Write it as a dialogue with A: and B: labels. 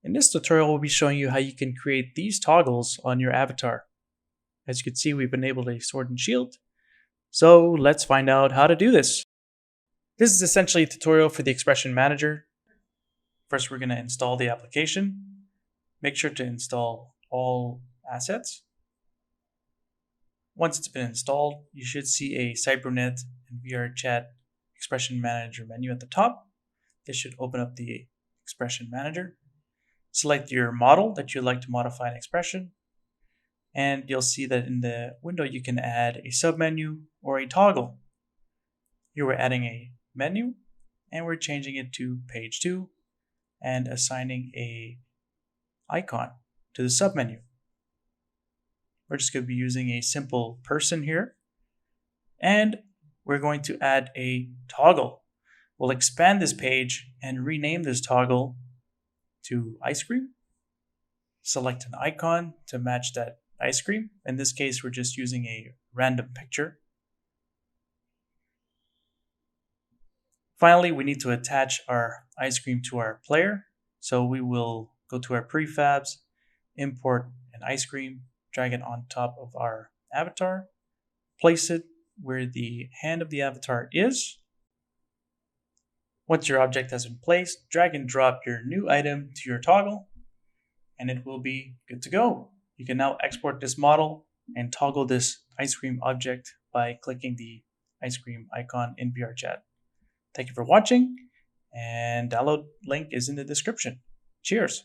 A: In this tutorial, we'll be showing you how you can create these toggles on your avatar. As you can see, we've enabled a sword and shield. So let's find out how to do this. This is essentially a tutorial for the expression manager. First, we're going to install the application. Make sure to install all assets. Once it's been installed, you should see a Cybernet and VRChat expression manager menu at the top. This should open up the expression manager. Select your model that you'd like to modify an expression, and you'll see that in the window you can add a submenu or a toggle. Here we're adding a menu, and we're changing it to page 2 and assigning a icon to the submenu. We're just going to be using a simple person here, and we're going to add a toggle. We'll expand this page and rename this toggle to ice cream. Select an icon to match that ice cream. In this case, we're just using a random picture. Finally, we need to attach our ice cream to our player. So we will go to our prefabs, import an ice cream, drag it on top of our avatar, place it where the hand of the avatar is. Once your object has been placed, drag and drop your new item to your toggle, and it will be good to go. You can now export this model and toggle this ice cream object by clicking the ice cream icon in VRChat. Thank you for watching, and download link is in the description. Cheers!